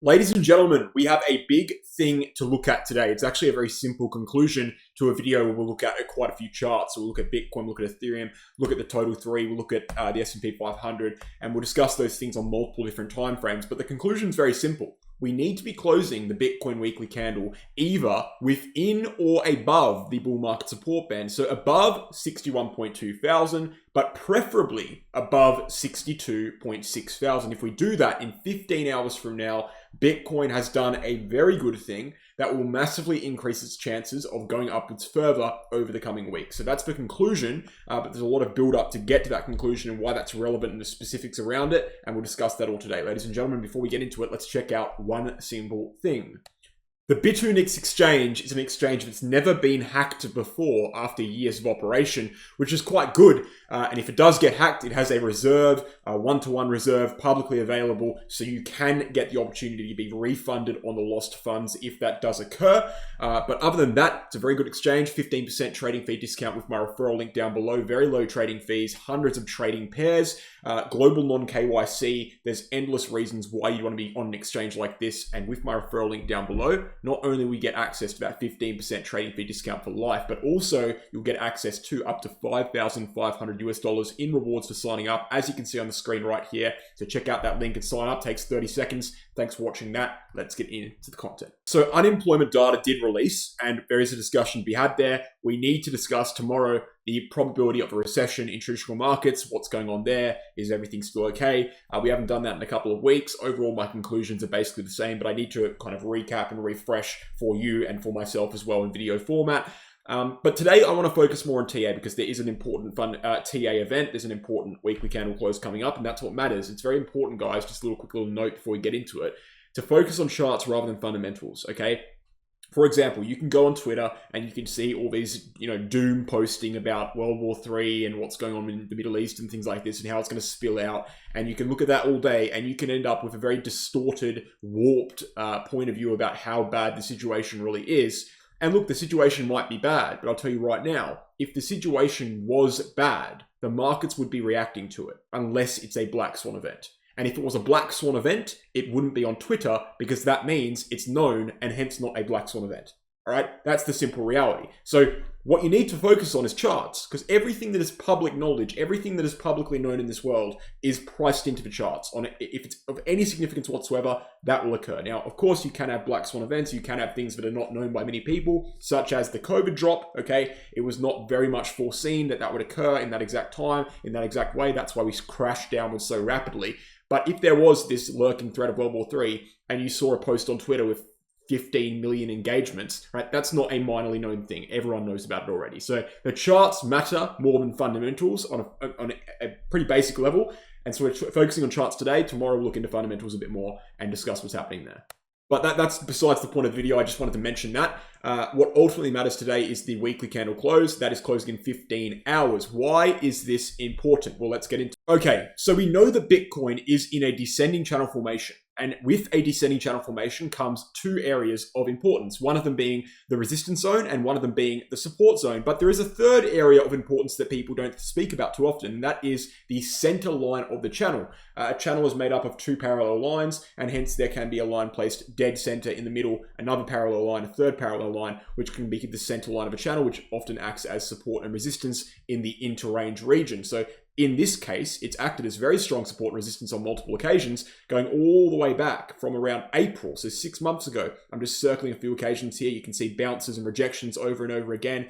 Ladies and gentlemen, we have a big thing to look at today. It's actually a very simple conclusion to a video where we'll look at quite a few charts. So we'll look at Bitcoin, look at Ethereum, look at the total three, we'll look at the S&P 500, and we'll discuss those things on multiple different time frames. But the conclusion is very simple. We need to be closing the Bitcoin weekly candle either within or above the bull market support band. So above 61.2 thousand, but preferably above 62.6 thousand. If we do that in 15 hours from now, Bitcoin has done a very good thing that will massively increase its chances of going upwards further over the coming weeks. So that's the conclusion, but there's a lot of build up to get to that conclusion and why that's relevant and the specifics around it. And we'll discuss that all today. Ladies and gentlemen, before we get into it, let's check out one simple thing. The Bitcoin exchange is an exchange that's never been hacked before after years of operation, which is quite good. And if it does get hacked, it has a reserve, a one-to-one reserve publicly available, so you can get the opportunity to be refunded on the lost funds if that does occur. But other than that, it's a very good exchange, 15% trading fee discount with my referral link down below, very low trading fees, hundreds of trading pairs, global non-KYC. There's endless reasons why you want to be on an exchange like this. And with my referral link down below, not only we get access to that 15% trading fee discount for life, but also you'll get access to up to $5,500 in rewards for signing up, as you can see on the screen right here. So check out that link and sign up. Takes 30 seconds. Thanks for watching that. Let's get into the content. So unemployment data did release, and there is a discussion to be had there. We need to discuss tomorrow the probability of a recession in traditional markets. What's going on there? Is everything still okay? We haven't done that in a couple of weeks. Overall, my conclusions are basically the same, but I need to kind of recap and refresh for you and for myself as well in video format. But today I want to focus more on TA because there is an important TA event. There's an important weekly candle close coming up, and that's what matters. It's very important, guys. Just a quick little note before we get into it, to focus on charts rather than fundamentals, okay? For example, you can go on Twitter and you can see all these, doom posting about World War III and what's going on in the Middle East and things like this and how it's going to spill out. And you can look at that all day and you can end up with a very distorted, warped point of view about how bad the situation really is. And look, the situation might be bad, but I'll tell you right now, if the situation was bad, the markets would be reacting to it unless it's a black swan event. And if it was a black swan event, it wouldn't be on Twitter because that means it's known and hence not a black swan event. All right, that's the simple reality. So what you need to focus on is charts, because everything that is public knowledge, everything that is publicly known in this world is priced into the charts. If it's of any significance whatsoever, that will occur. Now, of course, you can have black swan events. You can have things that are not known by many people, such as the COVID drop. Okay, it was not very much foreseen that would occur in that exact time, in that exact way. That's why we crashed downwards so rapidly. But if there was this lurking threat of World War III and you saw a post on Twitter with 15 million engagements, right? That's not a minorly known thing. Everyone knows about it already. So the charts matter more than fundamentals on a pretty basic level. And so we're focusing on charts today. Tomorrow we'll look into fundamentals a bit more and discuss what's happening there. But that's besides the point of the video. I just wanted to mention that. What ultimately matters today is the weekly candle close. That is closing in 15 hours. Why is this important? Well, let's get into it. Okay, so we know that Bitcoin is in a descending channel formation. And with a descending channel formation comes two areas of importance, one of them being the resistance zone and one of them being the support zone. But there is a third area of importance that people don't speak about too often, and that is the center line of the channel. A channel is made up of two parallel lines, and hence there can be a line placed dead center in the middle, another parallel line, a third parallel line, which can be the center line of a channel, which often acts as support and resistance in the interrange region. So in this case, it's acted as very strong support and resistance on multiple occasions, going all the way back from around April, so 6 months ago. I'm just circling a few occasions here. You can see bounces and rejections over and over again.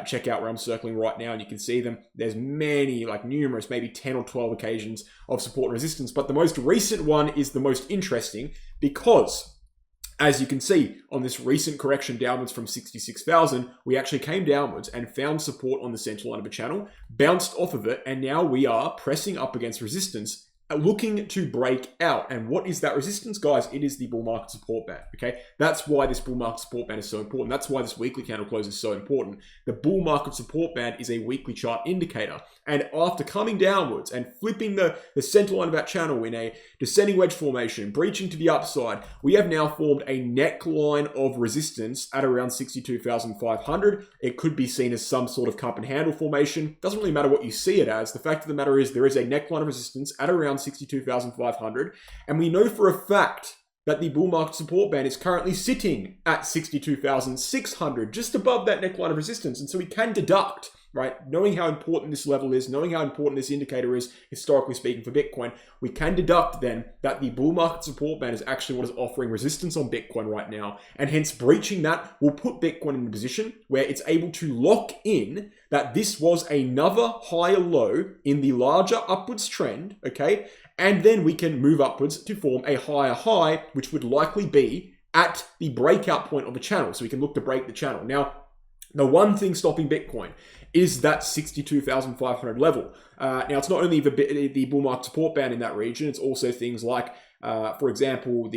Check out where I'm circling right now and you can see them. There's many, numerous, maybe 10 or 12 occasions of support and resistance, but the most recent one is the most interesting because, as you can see, on this recent correction downwards from 66,000, we actually came downwards and found support on the center line of a channel, bounced off of it, and now we are pressing up against resistance, looking to break out. And what is that resistance, guys? It is the bull market support band, okay? That's why this bull market support band is so important. That's why this weekly candle close is so important. The bull market support band is a weekly chart indicator. And after coming downwards and flipping the center line of that channel in a descending wedge formation, breaching to the upside, we have now formed a neckline of resistance at around 62,500. It could be seen as some sort of cup and handle formation. Doesn't really matter what you see it as. The fact of the matter is there is a neckline of resistance at around 62,500. And we know for a fact that the bull market support band is currently sitting at 62,600, just above that neckline of resistance. And so we can deduct, right, knowing how important this level is, knowing how important this indicator is, historically speaking, for Bitcoin, we can deduct then that the bull market support band is actually what is offering resistance on Bitcoin right now. And hence breaching that will put Bitcoin in a position where it's able to lock in that this was another higher low in the larger upwards trend, okay? And then we can move upwards to form a higher high, which would likely be at the breakout point of the channel. So we can look to break the channel. Now, the one thing stopping Bitcoin is that 62,500 level. Now, it's not only the bull market support band in that region, it's also things like, for example,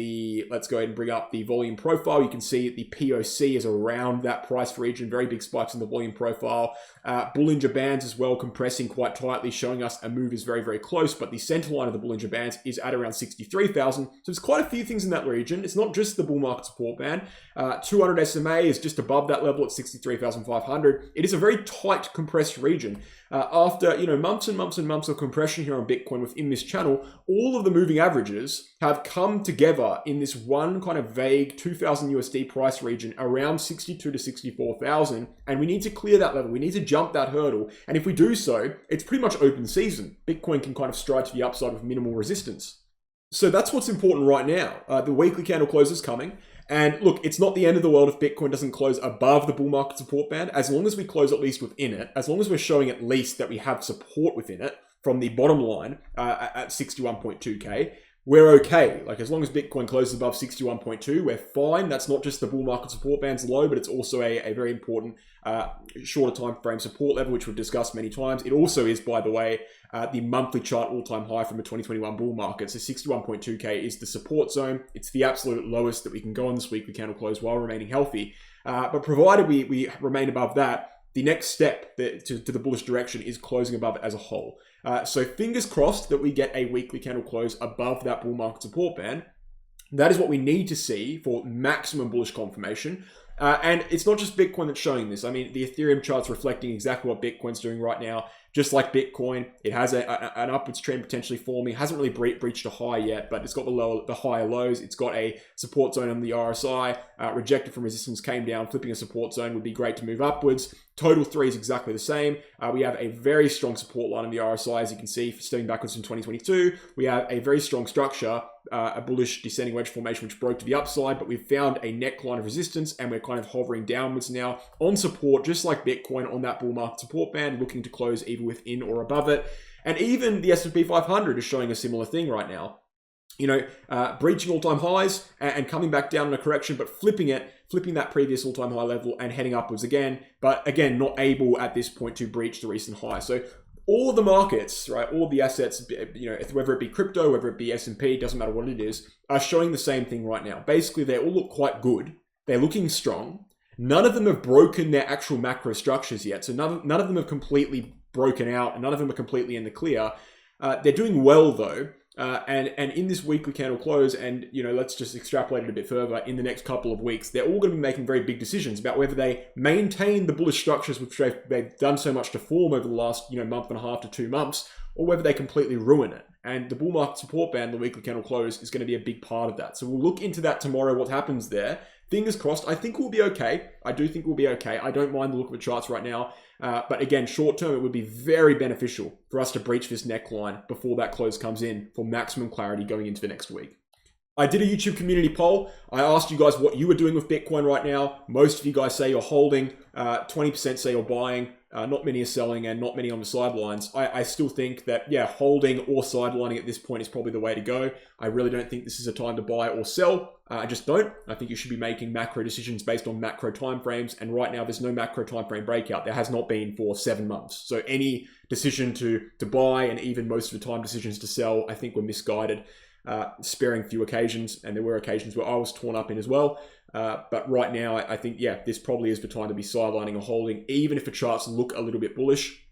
let's go ahead and bring up the volume profile. You can see the POC is around that price region, very big spikes in the volume profile. Bollinger Bands as well, compressing quite tightly, showing us a move is very, very close, but the center line of the Bollinger Bands is at around 63,000. So there's quite a few things in that region. It's not just the bull market support band. 200 SMA is just above that level at 63,500. It is a very tight compressed region. After months and months and months of compression here on Bitcoin within this channel, all of the moving averages have come together in this one kind of vague 2,000 USD price region around 62 to 64,000, and we need to clear that level. We need to jump that hurdle, and if we do so, it's pretty much open season. Bitcoin can kind of stride to the upside with minimal resistance. So that's what's important right now. The weekly candle close is coming. And look, it's not the end of the world if Bitcoin doesn't close above the bull market support band. As long as we close at least within it, as long as we're showing at least that we have support within it from the bottom line at 61.2K, we're okay. Like, as long as Bitcoin closes above 61.2, we're fine. That's not just the bull market support band's low, but it's also a very important shorter time frame support level, which we've discussed many times. It also is, by the way, the monthly chart all-time high from the 2021 bull market. So 61.2K is the support zone. It's the absolute lowest that we can go on this weekly candle close while remaining healthy. But provided we remain above that, the next step to the bullish direction is closing above it as a whole. So fingers crossed that we get a weekly candle close above that bull market support band. That is what we need to see for maximum bullish confirmation. And it's not just Bitcoin that's showing this. I mean, the Ethereum chart's reflecting exactly what Bitcoin's doing right now. Just like Bitcoin, it has an upwards trend potentially forming. It hasn't really breached a high yet, but it's got the higher lows. It's got a support zone on the RSI. Rejected from resistance, came down. Flipping a support zone would be great to move upwards. Total 3 is exactly the same. We have a very strong support line on the RSI, as you can see, for stepping backwards in 2022. We have a very strong structure, a bullish descending wedge formation, which broke to the upside, but we've found a neckline of resistance, and we're kind of hovering downwards now on support, just like Bitcoin on that bull market support band, looking to close either within or above it. And even the S&P 500 is showing a similar thing right now. Breaching all-time highs and coming back down in a correction, but flipping that previous all-time high level and heading upwards again, but again, not able at this point to breach the recent high. So all of the markets, right, all of the assets, whether it be crypto, whether it be S&P, doesn't matter what it is, are showing the same thing right now. Basically, they all look quite good. They're looking strong. None of them have broken their actual macro structures yet. So none of them have completely broken out, and none of them are completely in the clear. They're doing well, though. And in this weekly candle close, and let's just extrapolate it a bit further, in the next couple of weeks, they're all going to be making very big decisions about whether they maintain the bullish structures which they've done so much to form over the last month and a half to 2 months, or whether they completely ruin it. And the bull market support band, the weekly candle close, is going to be a big part of that. So we'll look into that tomorrow, what happens there. Fingers crossed. I think we'll be okay. I do think we'll be okay. I don't mind the look of the charts right now. But again, short term, it would be very beneficial for us to breach this neckline before that close comes in for maximum clarity going into the next week. I did a YouTube community poll. I asked you guys what you were doing with Bitcoin right now. Most of you guys say you're holding. 20% say you're buying. Not many are selling, and not many on the sidelines. I still think that, holding or sidelining at this point is probably the way to go. I really don't think this is a time to buy or sell. I just don't. I think you should be making macro decisions based on macro timeframes. And right now, there's no macro timeframe breakout. There has not been for 7 months. So any decision to buy, and even most of the time decisions to sell, I think were misguided, sparing few occasions. And there were occasions where I was torn up in as well. But right now, I think, this probably is the time to be sidelining or holding, even if the charts look a little bit bullish.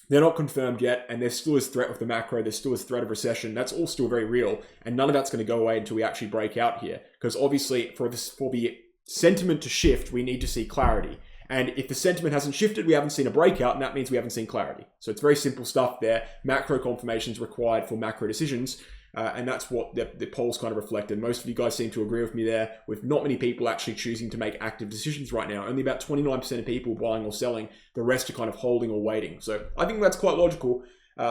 They're not confirmed yet, and there still is threat of the macro. There's still is threat of recession. That's all still very real, and none of that's going to go away until we actually break out here. Because obviously, for the sentiment to shift, we need to see clarity. And if the sentiment hasn't shifted, we haven't seen a breakout, and that means we haven't seen clarity. So it's very simple stuff there. Macro confirmation is required for macro decisions. And that's what the polls kind of reflected. Most of you guys seem to agree with me there, with not many people actually choosing to make active decisions right now. Only about 29% of people buying or selling. The rest are kind of holding or waiting. So I think that's quite logical.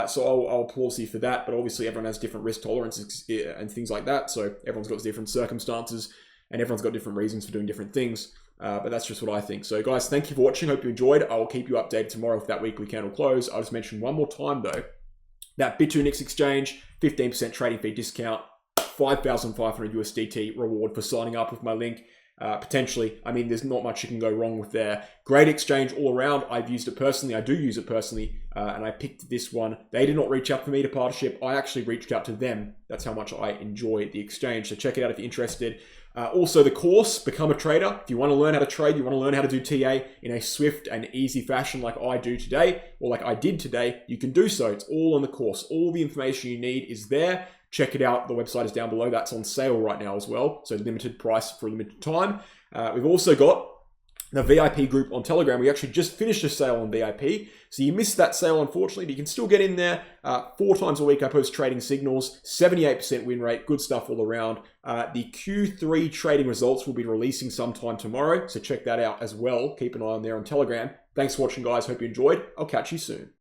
So I'll applaud you for that. But obviously everyone has different risk tolerances and things like that. So everyone's got different circumstances and everyone's got different reasons for doing different things. But that's just what I think. So guys, thank you for watching. Hope you enjoyed. I will keep you updated tomorrow with that weekly candle close. I'll just mention one more time though, that Bitcoin exchange, 15% trading fee discount, 5,500 USDT reward for signing up with my link. Potentially, I mean, there's not much you can go wrong with there. Great exchange all around. I've used it personally. I do use it personally, and I picked this one. They did not reach out for me to partnership. I actually reached out to them. That's how much I enjoy the exchange. So check it out if you're interested. Also, the course, Become a Trader. If you want to learn how to trade, you want to learn how to do TA in a swift and easy fashion like I do today, or like I did today, you can do so. It's all on the course. All the information you need is there. Check it out. The website is down below. That's on sale right now as well. So limited price for a limited time. We've also got the VIP group on Telegram. We actually just finished a sale on VIP. So you missed that sale, unfortunately, but you can still get in there. 4 times a week, I post trading signals, 78% win rate, good stuff all around. The Q3 trading results will be releasing sometime tomorrow. So check that out as well. Keep an eye on there on Telegram. Thanks for watching, guys. Hope you enjoyed. I'll catch you soon.